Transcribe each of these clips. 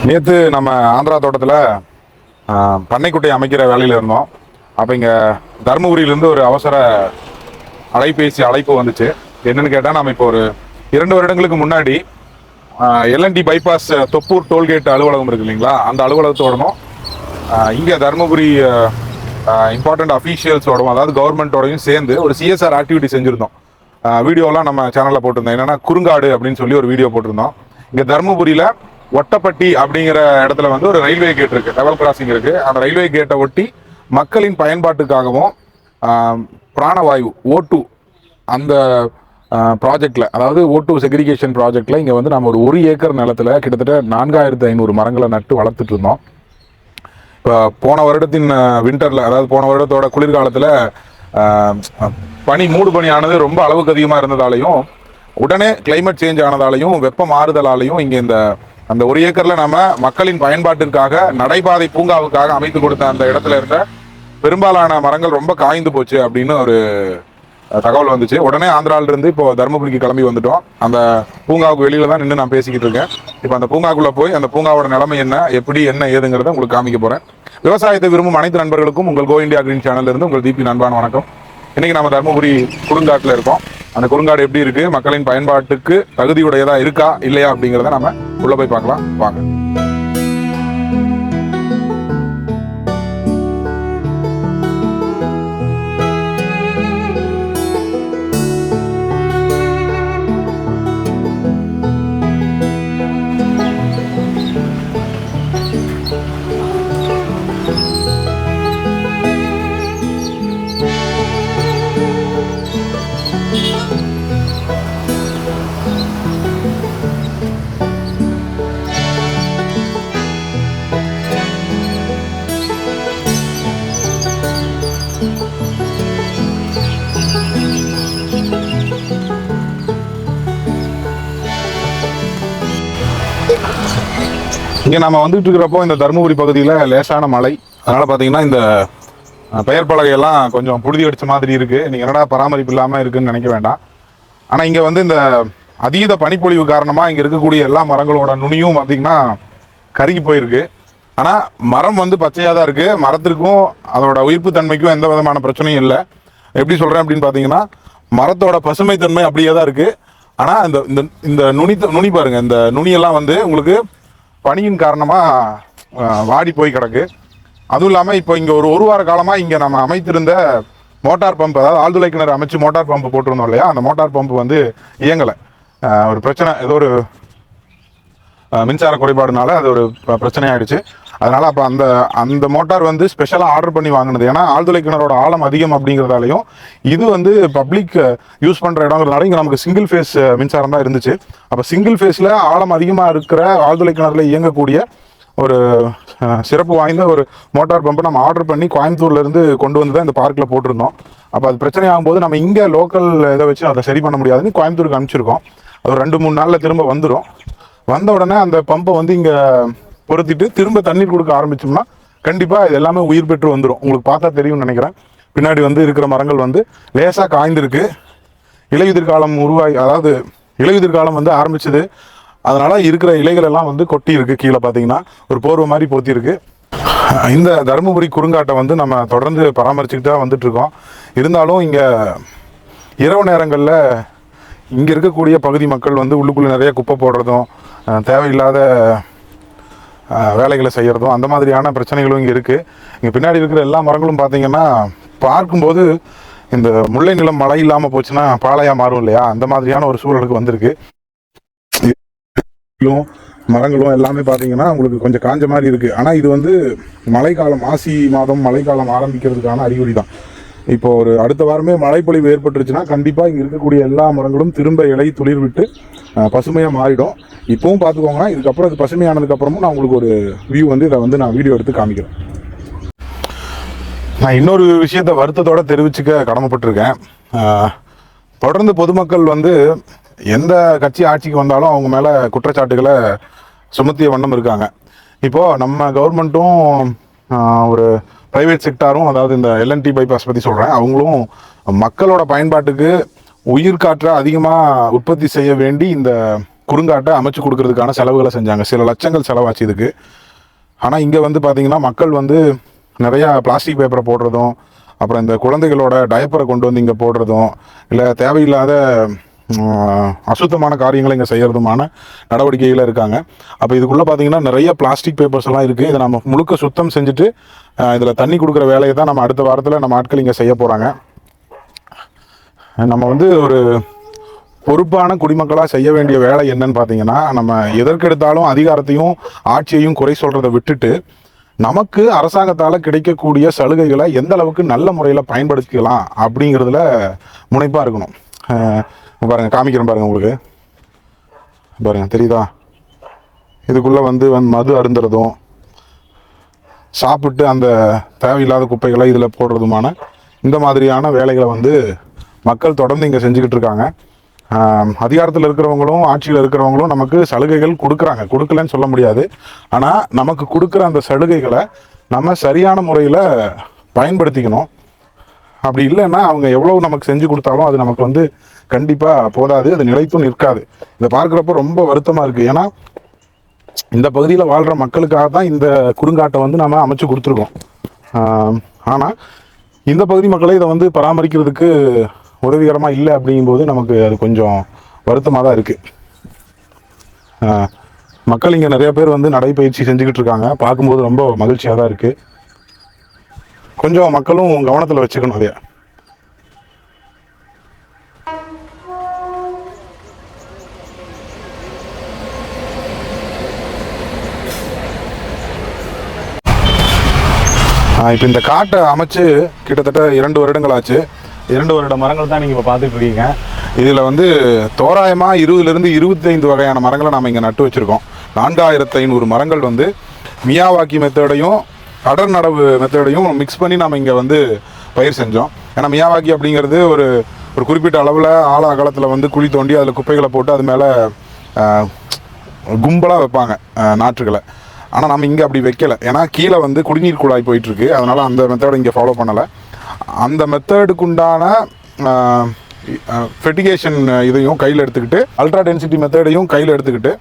நேற்று நம்ம ஆந்திரா தோட்டத்தில் பண்ணைக்குட்டை அமைக்கிற வேலையில் இருந்தோம். அப்போ இங்கே தருமபுரியிலேருந்து ஒரு அவசர அலைபேசி அழைப்பு வந்துச்சு. என்னன்னு கேட்டால், நம்ம இப்போ ஒரு 2 வருடங்களுக்கு முன்னாடி எல்என்டி பைபாஸ் தொப்பூர் டோல்கேட் அலுவலகம் இருக்கு இல்லைங்களா, அந்த அலுவலகத்தோடனும் இங்கே தருமபுரி இம்பார்ட்டண்ட் அஃபீஷியல்ஸோடவும், அதாவது கவர்மெண்ட்டோடையும் சேர்ந்து ஒரு சிஎஸ்ஆர் ஆக்டிவிட்டி செஞ்சுருந்தோம். வீடியோலாம் நம்ம சேனலில் போட்டிருந்தோம். என்னென்னா குறுங்காடு அப்படின்னு சொல்லி ஒரு வீடியோ போட்டிருந்தோம். இங்கே தருமபுரியில் ஒட்டப்பட்டி அப்படிங்கிற இடத்துல வந்து ஒரு ரயில்வே கேட் இருக்குது, லெவல் கிராசிங் இருக்குது. அந்த ரயில்வே கேட்டை ஒட்டி மக்களின் பயன்பாட்டுக்காகவும் பிராணவாயு O2 அந்த ப்ராஜெக்டில், அதாவது O2 செக்ரிகேஷன் ப்ராஜெக்டில் இங்கே வந்து நம்ம ஒரு ஏக்கர் நிலத்தில் கிட்டத்தட்ட 4500 மரங்களை நட்டு வளர்த்துட்டு இருந்தோம். இப்போ போன வருடத்தின் வின்டரில், அதாவது போன வருடத்தோட குளிர்காலத்தில் மூடு பனி ஆனது ரொம்ப அளவுக்கு அதிகமாக இருந்ததாலையும், உடனே கிளைமேட் சேஞ்ச் ஆனதாலையும், வெப்ப மாறுதலாலையும் இங்கே அந்த ஒரு ஏக்கரில் நம்ம மக்களின் பயன்பாட்டிற்காக நடைபாதை பூங்காவுக்காக அமைத்து கொடுத்த அந்த இடத்துல இருந்த பெரும்பாலான மரங்கள் ரொம்ப காய்ந்து போச்சு அப்படின்னு ஒரு தகவல் வந்துச்சு. உடனே ஆந்திராவிலிருந்து இப்போ தருமபுரிக்கு கிளம்பி வந்துட்டோம். அந்த பூங்காவுக்கு வெளியில தான் நின்று நான் பேசிக்கிட்டு இருக்கேன். இப்போ அந்த பூங்காக்குள்ள போய் அந்த பூங்காவோட நிலைமை என்ன, எப்படி என்ன ஏதுங்கிறத உங்களுக்கு காமிக்க போறேன். விவசாயத்தை விரும்பும் அனைத்து நண்பர்களுக்கும் உங்கள் கோ இந்தியா கிரீன் சேனல்ல இருந்து உங்கள் தீபி நண்பான வணக்கம். இன்னைக்கு நம்ம தருமபுரி குறுங்காட்டில் இருக்கோம். அந்த குறுங்காடு எப்படி இருக்கு, மக்களின் பயன்பாட்டுக்கு தகுதியுடையதா இருக்கா இல்லையா அப்படிங்கிறத நம்ம உள்ள போய் பார்க்கலாம் வாங்க. இங்கே நம்ம வந்துட்டு இருக்கிறப்போ இந்த தருமபுரி பகுதியில் லேசான மழை, அதனால பார்த்தீங்கன்னா இந்த பெயர் பலகையெல்லாம் கொஞ்சம் புழுதி அடிச்ச மாதிரி இருக்கு. நீங்கள் என்னடா பராமரிப்பு இல்லாமல் இருக்குன்னு நினைக்க வேண்டாம். ஆனால் இங்கே வந்து இந்த அதீத பனிப்பொழிவு காரணமாக இங்கே இருக்கக்கூடிய எல்லா மரங்களோட நுனியும் பார்த்தீங்கன்னா கருகி போயிருக்கு. ஆனால் மரம் வந்து பச்சையாக தான் இருக்குது. மரத்திற்கும் அதோட உயிர்ப்பு தன்மைக்கும் எந்த விதமான பிரச்சனையும் இல்லை. எப்படி சொல்கிறேன் அப்படின்னு பார்த்தீங்கன்னா, மரத்தோட பசுமை தன்மை அப்படியே தான் இருக்குது. ஆனால் இந்த இந்த நுனி பாருங்கள், இந்த நுனியெல்லாம் வந்து உங்களுக்கு பனியின் காரணமாக வாடி போய் கிடக்கு. அதுவும் இல்லாமல் இப்போ இங்கே ஒரு வார காலமாக இங்கே நம்ம அமைத்திருந்த மோட்டார் பம்ப், அதாவது ஆழ்துளை கிணறு அமைச்சு மோட்டார் பம்ப் போட்டிருந்தோம் இல்லையா, அந்த மோட்டார் பம்ப் வந்து இயங்கலை. ஒரு பிரச்சனை, ஏதோ ஒரு மின்சார குறைபாடுனால அது ஒரு பிரச்சனை ஆயிடுச்சு. அதனால அப்போ அந்த மோட்டார் வந்து ஸ்பெஷலாக ஆர்டர் பண்ணி வாங்கினது. ஏன்னா ஆழ்துளை கிணறோட ஆழம் அதிகம் அப்படிங்கிறதாலையும், இது வந்து பப்ளிக் யூஸ் பண்ணுற இடங்கிறதுனால இங்கே நமக்கு சிங்கிள் ஃபேஸ் மின்சாரம் தான் இருந்துச்சு. அப்போ சிங்கிள் ஃபேஸில் ஆழம் அதிகமாக இருக்கிற ஆழ்துளை கிணறுல இயங்கக்கூடிய ஒரு சிறப்பு வாய்ந்த ஒரு மோட்டார் பம்பை நம்ம ஆர்டர் பண்ணி கோயம்புத்தூர்லேருந்து கொண்டு வந்து தான் இந்த பார்க்கில் போட்டிருந்தோம். அப்போ அது பிரச்சனை ஆகும்போது நம்ம இங்கே லோக்கல் இதை வச்சு அதை சரி பண்ண முடியாதுன்னு கோயம்புத்தூருக்கு அனுப்பிச்சிருக்கோம். அது ஒரு 2-3 நாளில் திரும்ப வந்துடும். வந்த உடனே அந்த பம்பை வந்து இங்கே பொருத்திட்டு திரும்ப தண்ணீர் கொடுக்க ஆரம்பிச்சோம்னா கண்டிப்பாக இது எல்லாமே உயிர் பெற்று வந்துடும். உங்களுக்கு பார்த்தா தெரியும்னு நினைக்கிறேன். பின்னாடி வந்து இருக்கிற மரங்கள் வந்து லேசாக காய்ந்திருக்கு. இலையுதிர் காலம் அதாவது இலையுதிர் காலம் வந்து ஆரம்பிச்சது. அதனால இருக்கிற இலைகள் எல்லாம் வந்து கொட்டி இருக்கு. கீழே பார்த்தீங்கன்னா ஒரு போர்வை மாதிரி போத்தி இருக்கு. இந்த தருமபுரி குறுங்காட்டை வந்து நம்ம தொடர்ந்து பராமரிச்சுக்கிட்டு தான் வந்துட்டு இருக்கோம். இருந்தாலும் இங்கே இரவு நேரங்களில் இங்கே இருக்கக்கூடிய பகுதி மக்கள் வந்து உள்ளுக்குள்ளே நிறைய குப்பை போடுறதும், தேவையில்லாத வேலைகளை செய்கிறதும், அந்த மாதிரியான பிரச்சனைகளும் இங்கே இருக்குது. இங்கே பின்னாடி இருக்கிற எல்லா மரங்களும் பார்த்தீங்கன்னா பார்க்கும்போது இந்த முல்லை நிலம் மழை இல்லாமல் போச்சுன்னா பாலையாக மாறும் இல்லையா, அந்த மாதிரியான ஒரு சூழலுக்கு வந்திருக்கு. மரங்களும் எல்லாமே பார்த்தீங்கன்னா உங்களுக்கு கொஞ்சம் காஞ்ச மாதிரி இருக்குது. ஆனால் இது வந்து மழைக்காலம், மாசி மாதம் மழைக்காலம் ஆரம்பிக்கிறதுக்கான அறிகுறி தான். இப்போ ஒரு அடுத்த வாரமே மழைப்பொழிவு ஏற்பட்டுருச்சுன்னா கண்டிப்பாக இங்கே இருக்கக்கூடிய எல்லா மரங்களும் திரும்ப இலை துளிர் விட்டு பசுமையாக மாறிடும். இப்போவும் பார்த்துக்கோங்க. இதுக்கப்புறம் இது பசுமையானதுக்கப்புறமும் நான் உங்களுக்கு ஒரு வியூ வந்து இதை வந்து நான் வீடியோ எடுத்து காமிக்கிறேன். நான் இன்னொரு விஷயத்தை வருத்தத்தோடு தெரிவிச்சுக்க கடமைப்பட்டிருக்கேன். தொடர்ந்து பொதுமக்கள் வந்து எந்த கட்சி ஆட்சிக்கு வந்தாலும் அவங்க மேலே குற்றச்சாட்டுகளை சுமத்திய வண்ணம் இருக்காங்க. இப்போது நம்ம கவர்மெண்ட்டும் ஒரு ப்ரைவேட் செக்டாரும், அதாவது இந்த எல்என்டி பைபாஸ் பற்றி சொல்கிறேன், அவங்களும் மக்களோட பயன்பாட்டுக்கு உயிர் காற்றை அதிகமாக உற்பத்தி செய்ய வேண்டி இந்த குறுங்காட்டை அமைச்சு கொடுக்கறதுக்கான செலவுகளை செஞ்சாங்க. சில லட்சங்கள் செலவாச்சு இதுக்கு. ஆனால் இங்கே வந்து பார்த்திங்கன்னா மக்கள் வந்து நிறையா பிளாஸ்டிக் பேப்பரை போடுறதும், அப்புறம் இந்த குழந்தைகளோட டயப்பரை கொண்டு வந்து இங்கே போடுறதும், இல்லை தேவையில்லாத அசுத்தமான காரியங்களை இங்கே செய்கிறதுமான நடவடிக்கைகள் இருக்காங்க. அப்போ இதுக்குள்ளே பார்த்தீங்கன்னா நிறைய பிளாஸ்டிக் பேப்பர்ஸ் எல்லாம் இருக்குது. இதை நம்ம முழுக்க சுத்தம் செஞ்சுட்டு இதில் தண்ணி கொடுக்குற வேலையை தான் நம்ம அடுத்த வாரத்தில் நம்ம ஆட்கள் இங்கே செய்ய போகிறாங்க. நம்ம வந்து ஒரு பொறுப்பான குடிமக்களாக செய்ய வேண்டிய வேலை என்னன்னு பார்த்தீங்கன்னா, நம்ம எதற்கெடுத்தாலும் அதிகாரத்தையும் ஆட்சியையும் குறை சொல்கிறத விட்டுட்டு நமக்கு அரசாங்கத்தால் கிடைக்கக்கூடிய சலுகைகளை எந்த அளவுக்கு நல்ல முறையில் பயன்படுத்திக்கலாம் அப்படிங்கிறதுல முனைப்பாக இருக்கணும். பாருங்கள், காமிக்கிறேன் பாருங்கள், உங்களுக்கு பாருங்கள், தெரியுதா? இதுக்குள்ளே வந்து மது அருந்துறதும், சாப்பிட்டு அந்த தேவையில்லாத குப்பைகளை இதில் போடுறதுமான இந்த மாதிரியான வேலைகளை வந்து மக்கள் தொடர்ந்து இங்கே செஞ்சுக்கிட்டு இருக்காங்க. அதிகாரத்தில் இருக்கிறவங்களும் ஆட்சியில் இருக்கிறவங்களும் நமக்கு சலுகைகள் கொடுக்குறாங்க, கொடுக்கலன்னு சொல்ல முடியாது. ஆனால் நமக்கு கொடுக்குற அந்த சலுகைகளை நம்ம சரியான முறையில் பயன்படுத்திக்கணும். அப்படி இல்லைன்னா அவங்க எவ்வளவு நமக்கு செஞ்சு கொடுத்தாலும் அது நமக்கு வந்து கண்டிப்பாக போதாது, அது நிலைத்தும் நிற்காது. இதை பார்க்குறப்ப ரொம்ப வருத்தமாக இருக்குது. ஏன்னா இந்த பகுதியில் வாழ்கிற மக்களுக்காக தான் இந்த குறுங்காட்டை வந்து நம்ம அமைச்சு கொடுத்துருக்கோம். ஆனால் இந்த பகுதி மக்களை இதை வந்து பராமரிக்கிறதுக்கு உதவிகரமாக இல்லை அப்படிங்கும்போது நமக்கு அது கொஞ்சம் வருத்தமாக தான் இருக்குது. மக்கள் இங்கே நிறைய பேர் வந்து நடைப்பயிற்சி செஞ்சுக்கிட்டு இருக்காங்க. பார்க்கும்போது ரொம்ப மகிழ்ச்சியாக தான் இருக்குது. கொஞ்சம் மக்களும் கவனத்தில் வச்சுக்கணும் அதைய. இப்போ இந்த காட்டை அமைச்சு கிட்டத்தட்ட 2 வருடங்கள் ஆச்சு. 2 வருட மரங்கள் தான் நீங்கள் இப்போ பார்த்துட்டு இருக்கீங்க. இதில் வந்து தோராயமாக 20லேருந்து 25 வகையான மரங்களை நாம் இங்கே நட்டு வச்சுருக்கோம். 4500 மரங்கள் வந்து மியாவாக்கி மெத்தடையும் அடர் நடவு மெத்தடையும் மிக்ஸ் பண்ணி நாம் இங்கே வந்து பயிர் செஞ்சோம். ஏன்னா மியாவாக்கி அப்படிங்கிறது ஒரு குறிப்பிட்ட அளவில் ஆழ அகலத்தில் வந்து குழி தோண்டி அதில் குப்பைகளை போட்டு அது மேலே கும்பலாக வைப்பாங்க நாற்றுகளை. ஆனால் நம்ம இங்கே அப்படி வைக்கலை. ஏன்னா கீழே வந்து குடிநீர் குழாய் போயிட்டுருக்கு. அதனால் அந்த மெத்தடை இங்கே ஃபாலோ பண்ணலை. அந்த மெத்தடுக்கு உண்டான ஃபெர்டிகேஷன் இதையும் கையில் எடுத்துக்கிட்டு, அல்ட்ரா டென்சிட்டி மெத்தடையும் கையில் எடுத்துக்கிட்டு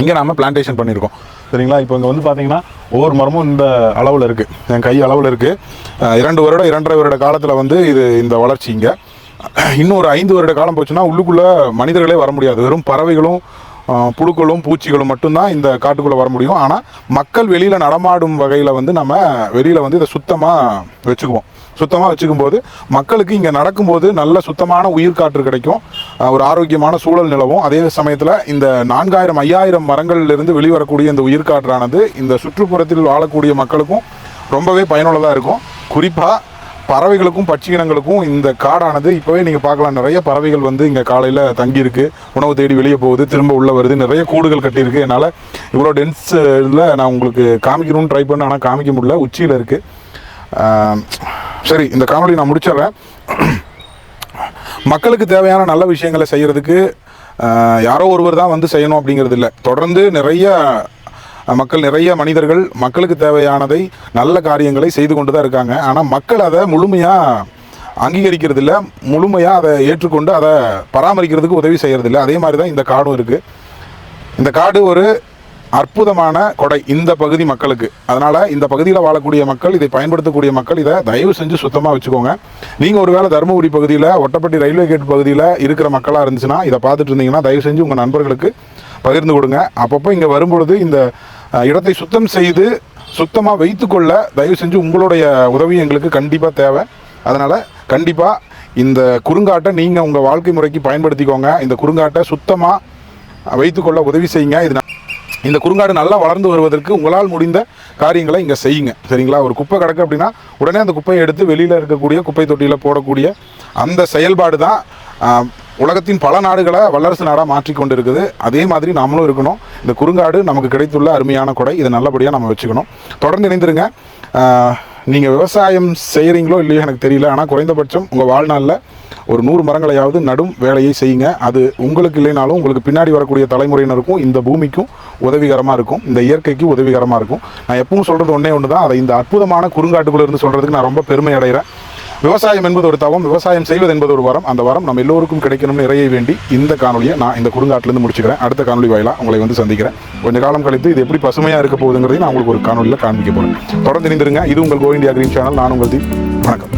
இங்கே நாம் பிளான்டேஷன் பண்ணியிருக்கோம். சரிங்களா? இப்போ இங்கே வந்து பார்த்தீங்கன்னா ஒவ்வொரு மரமும் இந்த அளவில் இருக்குது, என் கை அளவில் இருக்குது. 2 வருடம் 2.5 வருட காலத்தில் வந்து இந்த வளர்ச்சி இங்கே இன்னும் ஒரு 5 வருட காலம் போச்சுன்னா உள்ளுக்குள்ளே மனிதர்களே வர முடியாது. வெறும் பறவைகளும் புழுக்களும் பூச்சிகளும் மட்டும்தான் இந்த காட்டுக்குள்ளே வர முடியும். ஆனால் மக்கள் வெளியில் நடமாடும் வகையில் வந்து நம்ம வெளியில் வந்து இதை சுத்தமாக வச்சுக்குவோம். சுத்தமாக வச்சுக்கும் போது மக்களுக்கு இங்கே நடக்கும்போது நல்ல சுத்தமான உயிர் காற்று கிடைக்கும், ஒரு ஆரோக்கியமான சூழல் நிலவும். அதே சமயத்தில் இந்த 4000 5000 மரங்களிலிருந்து வெளிவரக்கூடிய இந்த உயிர் காற்றானது இந்த சுற்றுப்புறத்தில் வாழக்கூடிய மக்களுக்கும் ரொம்பவே பயனுள்ளதாக இருக்கும். குறிப்பாக பறவைகளுக்கும் பட்சியினங்களுக்கும் இந்த காடானது இப்போவே நீங்கள் பார்க்கலாம், நிறைய பறவைகள் வந்து இங்கே காலையில் தங்கியிருக்கு, உணவு தேடி வெளியே போகுது, திரும்ப உள்ளே வருது, நிறைய கூடுகள் கட்டியிருக்கு. என்னால் இவ்வளோ டென்ஸில் நான் உங்களுக்கு காமிக்கணும்னு ட்ரை பண்ணேன், ஆனால் காமிக்க முடியல, உச்சியில் இருக்குது. சரி, இந்த காணொலி நான் முடிச்சிடுறேன். மக்களுக்கு தேவையான நல்ல விஷயங்களை செய்கிறதுக்கு யாரோ ஒருவர் தான் வந்து செய்யணும் அப்படிங்கிறது இல்லை. தொடர்ந்து நிறைய மனிதர்கள் மக்களுக்கு தேவையானதை நல்ல காரியங்களை செய்து கொண்டு தான் இருக்காங்க. ஆனால் மக்கள் அதை முழுமையாக அங்கீகரிக்கிறது இல்லை, முழுமையாக அதை ஏற்றுக்கொண்டு அதை பராமரிக்கிறதுக்கு உதவி செய்கிறதில்லை. அதே மாதிரி தான் இந்த காடும் இருக்குது. இந்த காடு ஒரு அற்புதமான கொடை இந்த பகுதி மக்களுக்கு. அதனால் இந்த பகுதியில் வாழக்கூடிய மக்கள், இதை பயன்படுத்தக்கூடிய மக்கள் இதை தயவு செஞ்சு சுத்தமாக வச்சுக்கோங்க. நீங்கள் ஒருவேளை தருமபுரி பகுதியில் ஒட்டப்பட்டி ரயில்வே கேட் பகுதியில் இருக்கிற மக்களாக இருந்துச்சுன்னா, இதை பார்த்துட்டு இருந்தீங்கன்னா தயவு செஞ்சு உங்கள் நண்பர்களுக்கு பகிர்ந்து கொடுங்க. அப்பப்போ இங்கே வரும்பொழுது இந்த இடத்தை சுத்தம் செய்து சுத்தமாக வைத்துக்கொள்ள தயவு செஞ்சு உங்களுடைய உதவி எங்களுக்கு கண்டிப்பாக தேவை. அதனால் கண்டிப்பாக இந்த குறுங்காட்டை நீங்கள் உங்கள் வாழ்க்கை முறைக்கு பயன்படுத்திக்கோங்க. இந்த குறுங்காட்டை சுத்தமாக வைத்துக்கொள்ள உதவி செய்யுங்க. இந்த குறுங்காடு நல்லா வளர்ந்து வருவதற்கு உங்களால் முடிந்த காரியங்களை இங்கே செய்யுங்க. சரிங்களா? ஒரு குப்பை கிடக்கு அப்படின்னா உடனே அந்த குப்பையை எடுத்து வெளியில் இருக்கக்கூடிய குப்பை தொட்டியில் போடக்கூடிய அந்த செயல்பாடு தான் உலகத்தின் பல நாடுகளை வல்லரசு நாடாக மாற்றிக்கொண்டு இருக்குது. அதே மாதிரி நாமளும் இருக்கணும். இந்த குறுங்காடு நமக்கு கிடைத்துள்ள அருமையான கொடை, இதை நல்லபடியாக நம்ம வச்சுக்கணும். தொடர்ந்து இணைந்திருங்க. நீங்கள் விவசாயம் செய்கிறீங்களோ இல்லையோ எனக்கு தெரியல, ஆனால் குறைந்தபட்சம் உங்கள் வாழ்நாளில் ஒரு 100 மரங்களையாவது நடும் வேலையை செய்யுங்க. அது உங்களுக்கு இல்லைனாலும் உங்களுக்கு பின்னாடி வரக்கூடிய தலைமுறையினருக்கும் இந்த பூமிக்கும் உதவிகரமாக இருக்கும், இந்த இயற்கைக்கு உதவிகரமாக இருக்கும். நான் எப்பவும் சொல்கிறது ஒன்றே ஒன்று தான், அதை இந்த அற்புதமான குறுங்காட்டுக்குள்ளே இருந்து சொல்கிறதுக்கு நான் ரொம்ப பெருமை அடைகிறேன். விவசாயம் என்பது ஒரு தவம், விவசாயம் செய்வது என்பது ஒரு வரம். அந்த வரம் நம்ம எல்லோருக்கும் கிடைக்கணும்னு இறையை வேண்டி இந்த காணொலியை நான் இந்த குறுங்காட்டிலிருந்து முடிச்சுக்கிறேன். அடுத்த காணொலி வாயிலாக உங்களை வந்து சந்திக்கிறேன். கொஞ்ச காலம் கழித்து இது எப்படி பசுமையாக இருக்க போகுதுங்கிறதையும் நான் உங்களுக்கு ஒரு காணொலியில் காண்பிக்க போகிறேன். தொடர்ந்து இணைந்திருங்க. இது உங்கள் கோ இந்தியா கிரீன் சேனல். நான் உங்கள் தீப். வணக்கம்.